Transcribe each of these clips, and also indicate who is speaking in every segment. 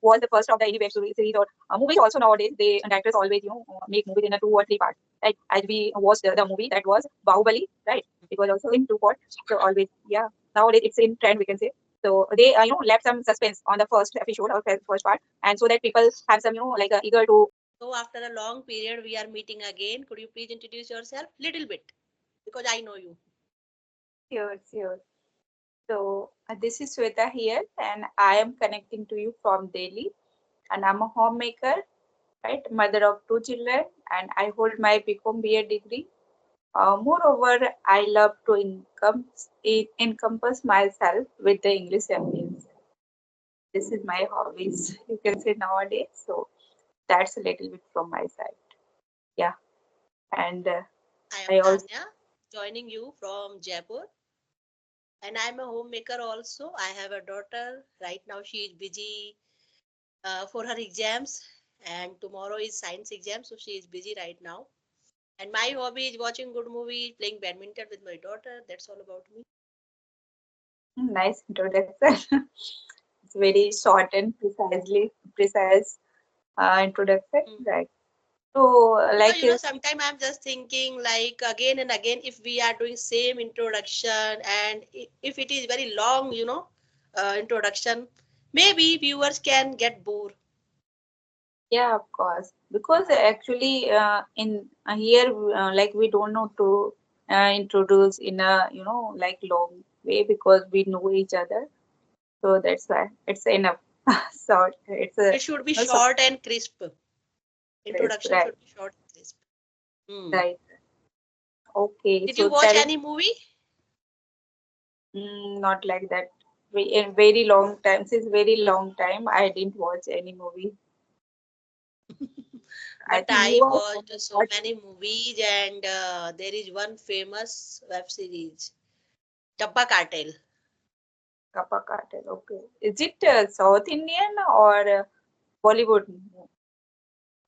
Speaker 1: was the first of the any web series or movies also nowadays, they directors always make movies in a 2 or 3 parts, right? As we watched the movie that was Bahubali, right? It was also in 2 parts. So always, yeah, nowadays it's in trend, we can say. So they left some suspense on the first episode or first part, and so that people have some like eager to.
Speaker 2: So after a long period, we are meeting again. Could you please introduce yourself little bit? Because I know you.
Speaker 1: Sure, sure. So this is Sweta here, and I am connecting to you from Delhi, and I'm a homemaker, right? Mother of 2 children, and I hold my BCom BA degree. Moreover, I love to encompass myself with the English families. This is my hobbies, you can say nowadays. So that's a little bit from my side. Yeah, and
Speaker 2: I am
Speaker 1: I also.
Speaker 2: Tanya, joining you from Jaipur. And I'm a homemaker also. I have a daughter. Right now, she is busy for her exams. And tomorrow is science exam. So she is busy right now. And my hobby is watching good movies, playing badminton with my daughter. That's all about me.
Speaker 1: Nice introduction. It's very short and precise introduction,
Speaker 2: Mm.
Speaker 1: right? So,
Speaker 2: Because
Speaker 1: like,
Speaker 2: sometimes I'm just thinking like again and again if we are doing same introduction and if it is very long, introduction, maybe viewers can get bored.
Speaker 1: yeah, of course, because actually, in here, like, we don't know to introduce in a like long way because we know each other. So that's why it's enough. Short. It's a
Speaker 2: It should be
Speaker 1: no so
Speaker 2: short and crisp. Introduction
Speaker 1: right,
Speaker 2: should be short and crisp. Hmm.
Speaker 1: right. Okay,
Speaker 2: Did you
Speaker 1: so
Speaker 2: watch
Speaker 1: tell.
Speaker 2: any movie?
Speaker 1: Not like that. In very long time, since very long time, I didn't watch any movie. I
Speaker 2: But
Speaker 1: think you
Speaker 2: I
Speaker 1: are
Speaker 2: watched so
Speaker 1: watch
Speaker 2: many movies, and there is one famous web series, Dabba Cartel.
Speaker 1: Kappa Cartel. Okay, is it South Indian or Bollywood?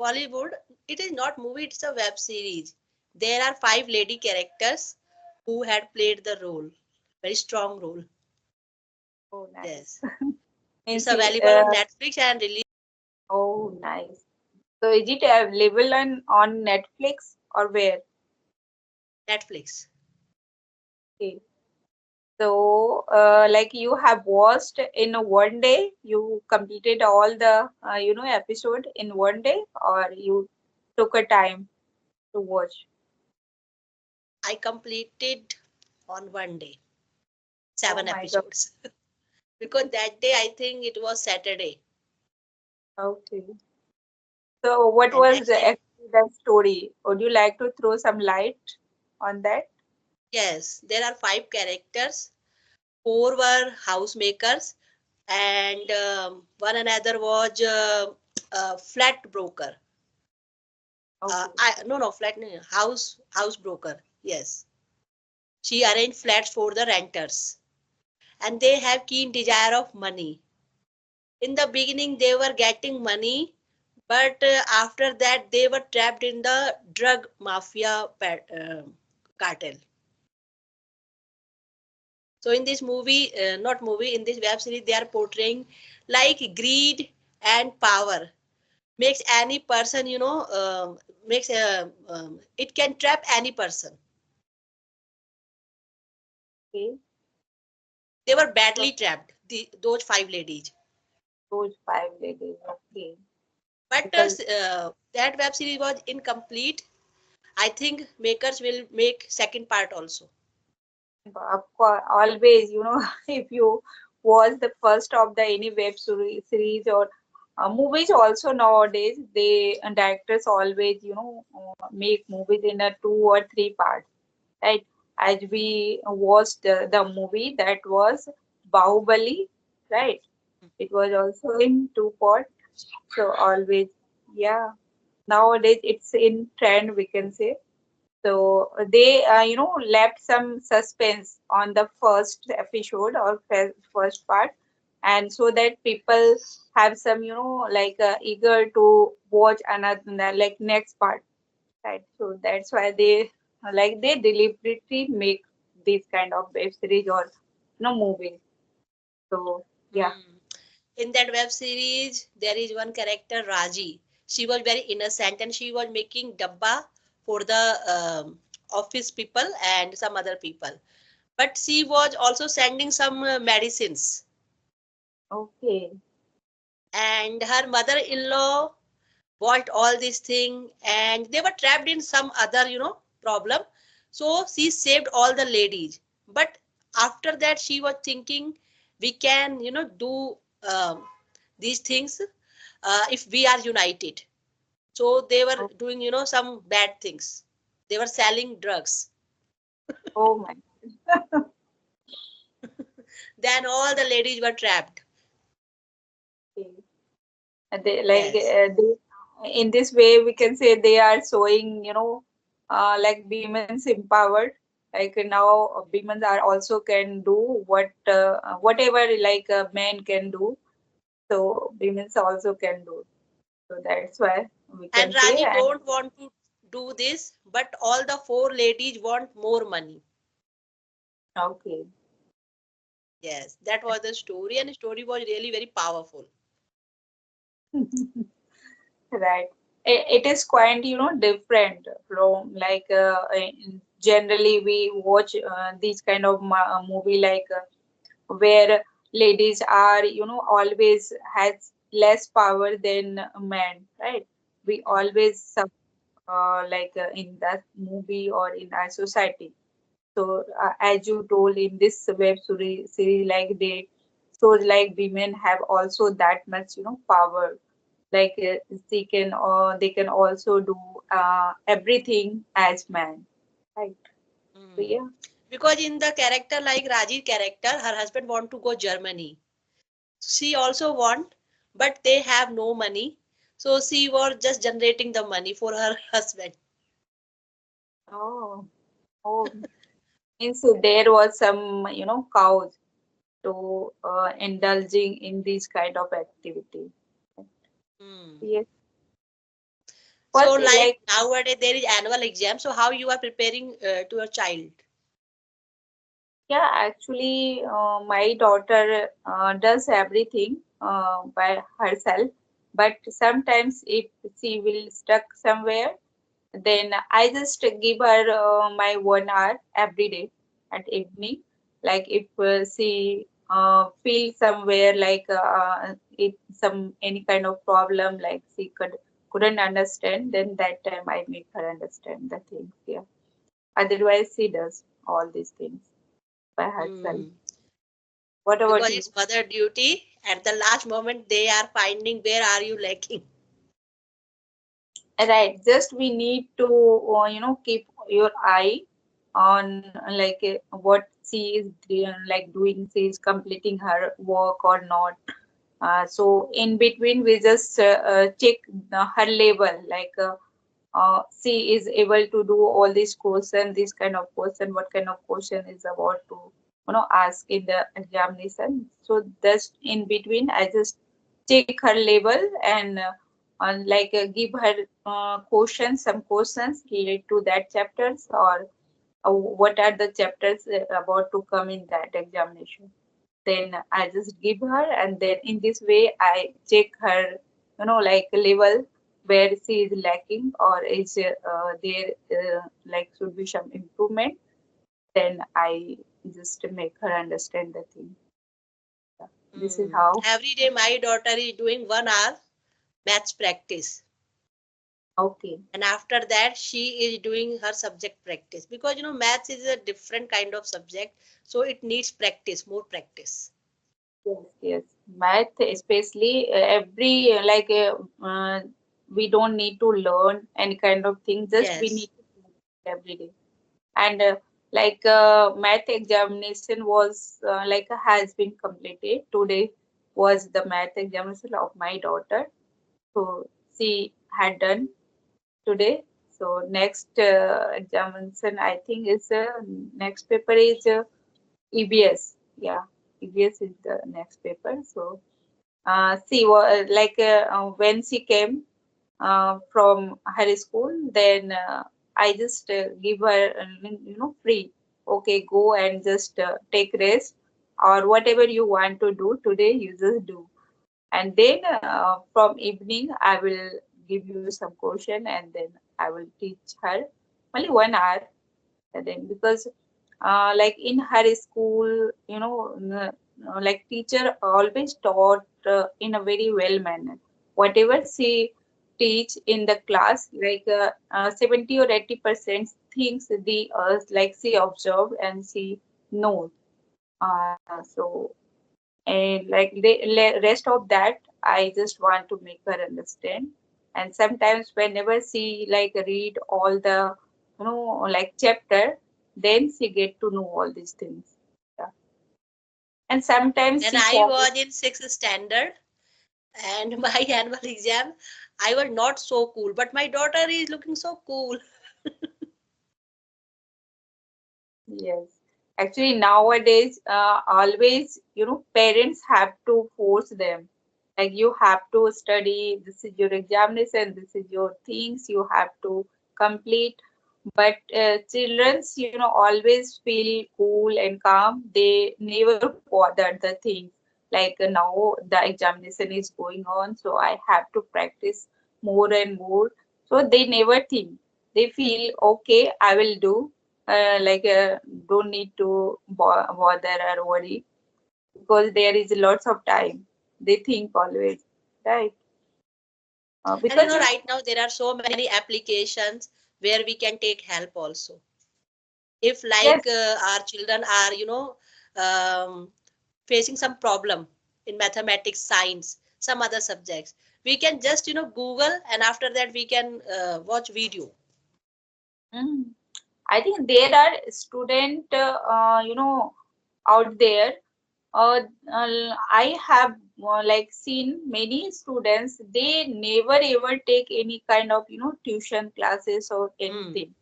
Speaker 2: Bollywood. It is not movie; it's a web series. There are five lady characters who had played the role, very strong role.
Speaker 1: Oh, nice.
Speaker 2: Yes, it's
Speaker 1: Means,
Speaker 2: available on Netflix and released
Speaker 1: oh, nice. So is it available on Netflix or where?
Speaker 2: Netflix.
Speaker 1: Okay. So, like you have watched in a 1 day, you completed all the episode in 1 day, or you took a time to watch?
Speaker 2: I completed on one day,
Speaker 1: Oh
Speaker 2: seven
Speaker 1: my God.
Speaker 2: episodes. Because that day I think it was Saturday,
Speaker 1: Okay. So, what
Speaker 2: and
Speaker 1: was
Speaker 2: next day,
Speaker 1: actually the story? Would you like to throw some light on that?
Speaker 2: yes, there are five characters. Four were housemakers, and one another was a flat broker.
Speaker 1: Okay.
Speaker 2: I no no flat no, house broker. Yes, she arranged flats for the renters, and they have keen desire of money. In the beginning, they were getting money, but after that, they were trapped in the drug mafia cartel. So in this movie, not movie, in this web series, they are portraying like greed and power makes any person, makes it can trap any person.
Speaker 1: Okay.
Speaker 2: They were
Speaker 1: So,
Speaker 2: badly trapped, those five ladies.
Speaker 1: those 5 ladies. Okay.
Speaker 2: But
Speaker 1: Because
Speaker 2: that web series was incomplete. I think makers will make second part also.
Speaker 1: of course, always, if you watch the first of the any web series or movies also nowadays, they directors always, make movies in a 2 or 3 parts, right? As we watched the movie that was Bahubali, right? It was also in 2 parts. So always, yeah. Nowadays it's in trend, we can say. So they, left some suspense on the first episode or first part, and so that people have some, like eager to watch another like next part, right? So that's why they deliberately make this kind of web series or movies. So yeah,
Speaker 2: Hmm. in that web series, there is one character, Raji. She was very innocent and she was making dabba for the office people and some other people. But she was also sending some medicines.
Speaker 1: Okay.
Speaker 2: And her mother-in-law bought all these things and they were trapped in some other, problem. So she saved all the ladies. But after that, she was thinking we can, do these things if we are united. So they were
Speaker 1: Oh,
Speaker 2: doing, some bad things. They were selling drugs.
Speaker 1: oh my.
Speaker 2: Then all the ladies were trapped.
Speaker 1: Okay. They like
Speaker 2: Yes.
Speaker 1: in this way we can say they are showing, like women's empowered. Like now, women are also can do whatever like men can do. So women also can do. So that's why we
Speaker 2: And
Speaker 1: can say.
Speaker 2: Raji
Speaker 1: And
Speaker 2: don't want to do this, but all the four ladies want more money.
Speaker 1: okay.
Speaker 2: Yes, that was the story, and the story was really very powerful.
Speaker 1: Right. It is quite, different from like generally we watch these kind of movie like where ladies are, always has less power than men, right? We
Speaker 2: Mm.
Speaker 1: always like in that movie or in our society. So as you told in this series, like they so like women have also that much, power. Like they can also do everything as man, right? So
Speaker 2: Mm.
Speaker 1: yeah.
Speaker 2: Because in the character like Raji's character, her husband want to go Germany. She also want, but they have no money. So she was just generating the money for her husband.
Speaker 1: Oh, oh, means there was some, cows to indulging in this kind of activity.
Speaker 2: Mm.
Speaker 1: Yes,
Speaker 2: So
Speaker 1: but
Speaker 2: like
Speaker 1: like
Speaker 2: nowadays there is annual exam. So how you are preparing to your child?
Speaker 1: yeah, actually, my daughter does everything by herself. But sometimes if she will stuck somewhere, then I just give her my 1 hour every day at evening. Like if she feel somewhere like it some any kind of problem, like she couldn't understand, then that time I make her understand the things. Yeah. Otherwise, she does all these things by herself.
Speaker 2: Hmm.
Speaker 1: What about
Speaker 2: Because
Speaker 1: you?
Speaker 2: it's mother duty. At the last moment, they are finding where are you lacking.
Speaker 1: Right. Just we need to, keep your eye on like what she is like doing. She is completing her work or not. So in between, we just check her level. Like she is able to do all these question, this kind of question, what kind of question is about to, ask in the examination. So just in between, I just check her level and like give her questions, some questions related to that chapters or what are the chapters about to come in that examination. Then I just give her, and then in this way I check her, like level where she is lacking or is there like should be some improvement. Then I just make her understand the thing. Yeah. This is
Speaker 2: Hmm.
Speaker 1: how.
Speaker 2: Every day, my daughter is doing 1 hour maths practice.
Speaker 1: Okay.
Speaker 2: And after that, she is doing her subject practice. Because, maths is a different kind of subject. So it needs practice, more practice.
Speaker 1: Yes, yes. Math, especially every we don't need to learn any kind of thing. Just we
Speaker 2: Yes.
Speaker 1: need to do it every day. And math examination was has been completed. Today was the math examination of my daughter. So she had done today. So next examination, I think is next paper is EBS. Yeah, EBS is the next paper. So she was when she came from her school, then I just give her, free. Okay, go and just take rest or whatever you want to do today, you just do. and then from evening I will give you some question, and then I will teach her only 1 hour. And then because like in her school, like teacher always taught in a very well manner. Whatever she teach in the class, like 70 or 80% things the like she observed and she knows. So and like the rest of that I just want to make her understand. And sometimes whenever she like read all the like chapter, then she get to know all these things. Yeah. And sometimes
Speaker 2: When
Speaker 1: she
Speaker 2: I
Speaker 1: forget.
Speaker 2: was in sixth standard and my annual exam, I was not so cool, but my daughter is looking so cool.
Speaker 1: Yes. Actually, nowadays, always, parents have to force them. Like you have to study, this is your examination, this is your things you have to complete. But children's, always feel cool and calm. They never bother the things. Like now the examination is going on, so I have to practice more and more. So they never think. They feel okay, I will do. Like don't need to bother or worry because there is lots of time. They think always, right?
Speaker 2: And you
Speaker 1: Because
Speaker 2: know, right now there are so many applications where we can take help also. If
Speaker 1: yes.
Speaker 2: like our children are, um, facing some problem in mathematics, science, some other subjects, we can just, Google, and after that we can watch video.
Speaker 1: Mm. I think there are student, out there. Uh, I have like seen many students. They never ever take any kind of tuition classes or
Speaker 2: Hmm.
Speaker 1: anything.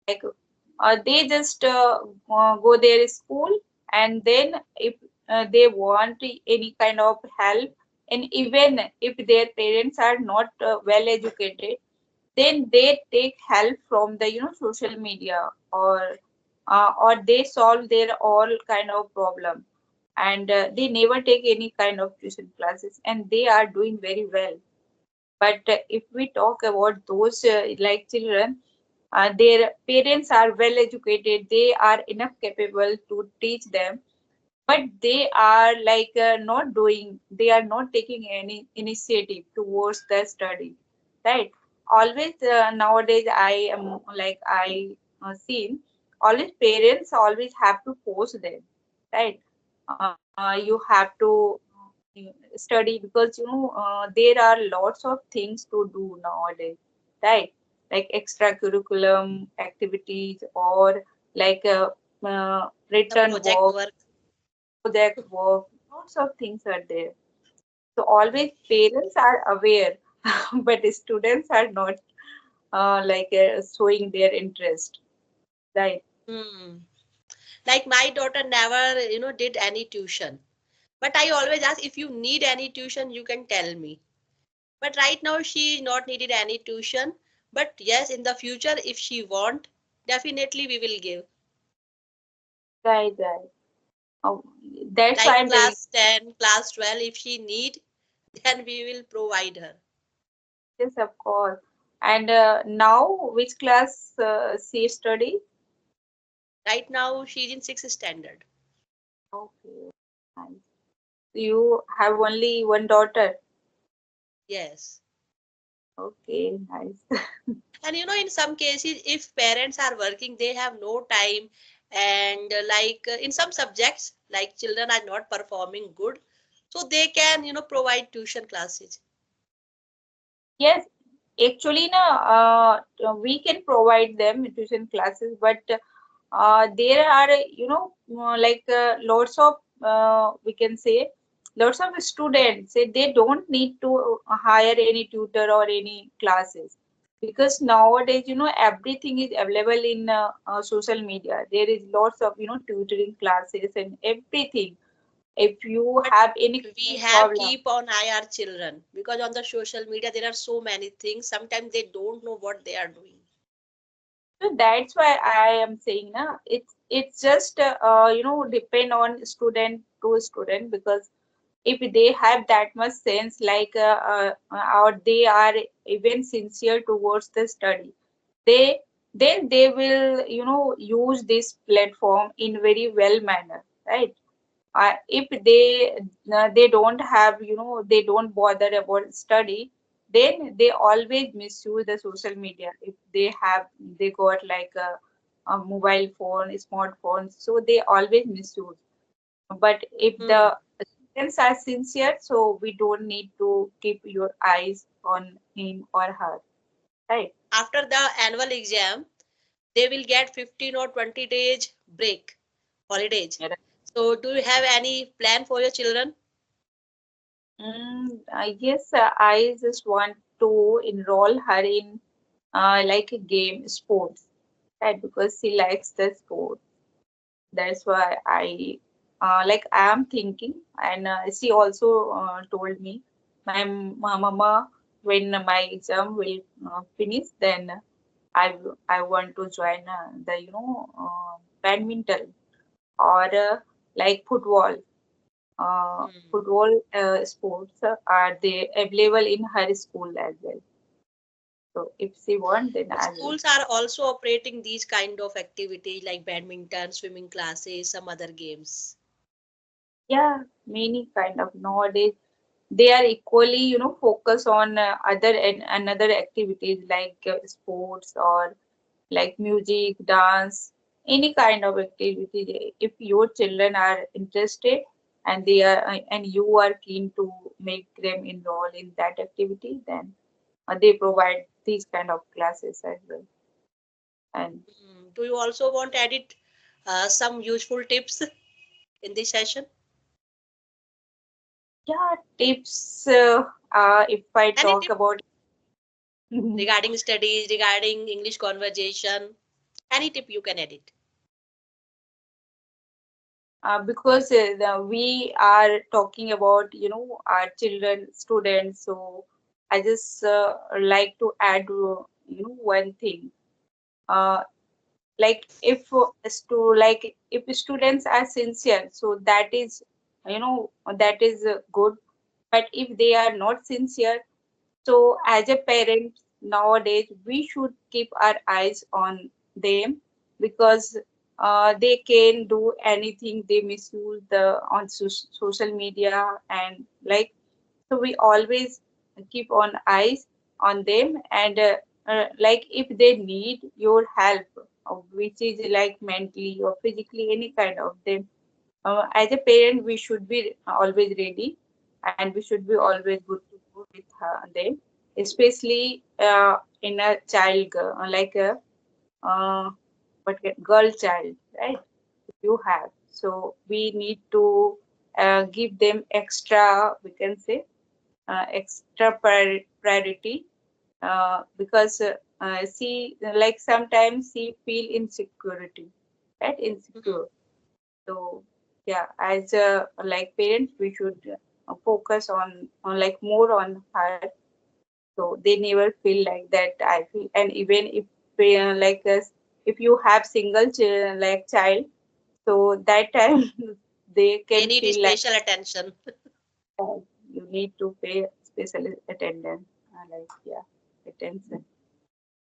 Speaker 1: Like they just go their school, and then if they want any kind of help, and even if their parents are not well educated, then they take help from the social media, or they solve their all kind of problem, and they never take any kind of tuition classes, and they are doing very well. But if we talk about those like children, their parents are well educated, they are enough capable to teach them, but they are like not doing, they are not taking any initiative towards the study, right? Always nowadays I am like I seen always parents always have to force them, right? You have to study because there are lots of things to do nowadays, right? Like extracurriculum activities, or like
Speaker 2: The
Speaker 1: written
Speaker 2: project
Speaker 1: work,
Speaker 2: work.
Speaker 1: project work, lots of things are there. So always parents are aware, but students are not like showing their interest, right?
Speaker 2: Hmm. Like my daughter never, did any tuition. But I always ask, if you need any tuition, you can tell me. But right now she not needed any tuition. But yes, in the future, if she want, definitely we will give.
Speaker 1: Right, right. Oh, that's why
Speaker 2: Like
Speaker 1: I'm telling.
Speaker 2: class 10, class 12, if she need, then we will provide her.
Speaker 1: Yes, of course. And now, which class she study?
Speaker 2: Right now she's in sixth standard.
Speaker 1: Okay, nice. You have only one daughter.
Speaker 2: Yes.
Speaker 1: Okay, nice.
Speaker 2: And in some cases, if parents are working, they have no time. And like in some subjects, like children are not performing good, so they can, provide tuition classes.
Speaker 1: Yes, actually, na, we can provide them tuition classes, but there are, like lots of, we can say, lots of students say they don't need to hire any tutor or any classes, because nowadays, everything is available in social media. There is lots of, tutoring classes and everything. If you
Speaker 2: But
Speaker 1: have any
Speaker 2: we
Speaker 1: kind of
Speaker 2: have
Speaker 1: problem.
Speaker 2: keep on eye our children, because on the social media there are so many things. Sometimes they don't know what they are doing.
Speaker 1: So that's why I am saying, na, it's just depend on student to student, because if they have that much sense, like or they are even sincere towards the study, they then they will use this platform in very well manner, right? If they don't have, they don't bother about study, then they always misuse the social media. If they got like a mobile phone, smartphone, so they always misuse. But if
Speaker 2: Hmm.
Speaker 1: the students are sincere, so we don't need to keep your eyes on him or her, right?
Speaker 2: After the annual exam, they will get 15 or 20 days break, holidays.
Speaker 1: Yeah.
Speaker 2: So, do you have any plan for your children?
Speaker 1: Yes, I just want to enroll her in like a game sports, right? Because she likes the sport. That's why I am thinking, and she also told me, my mama, when my exam will finish, then I want to join the badminton or like football.
Speaker 2: Hmm.
Speaker 1: Football sports are they available in her school as well. So if she want, then I will.
Speaker 2: Schools are also operating these kind of activities like badminton, swimming classes, some other games.
Speaker 1: Yeah, many kind of nowadays they are equally focus on other and another activities like sports or like music, dance, any kind of activity. If your children are interested and they are and you are keen to make them enroll in that activity, then they provide these kind of classes as well. And
Speaker 2: Do you also want to edit some useful tips in this session?
Speaker 1: yeah, tips. If I
Speaker 2: Any
Speaker 1: talk
Speaker 2: tip
Speaker 1: about
Speaker 2: regarding studies, regarding English conversation? Any tip you can edit?
Speaker 1: because we are talking about our children, students. So I just like to add one thing. Uh, like if students are sincere, so that is good. But if they are not sincere, so, as a parent nowadays, we should keep our eyes on them because they can do anything. They misuse the on social media and like so. We always keep on eyes on them and like if they need your help, which is like mentally or physically, any kind of them. As a parent, we should be always ready and we should be
Speaker 2: Hmm.
Speaker 1: always good to go with them, especially in a child, like a girl child, right? You have. So we need to give them extra, we can say, extra priority because she, like sometimes she feel insecurity, right?
Speaker 2: Hmm.
Speaker 1: Insecure. So yeah, as a like parents, we should focus on like more on her, so they never feel like that. I feel, and even if like us, if you have single like child, so that time they
Speaker 2: They
Speaker 1: can
Speaker 2: need
Speaker 1: feel like
Speaker 2: special attention.
Speaker 1: you need to pay special attendance, like yeah, attention.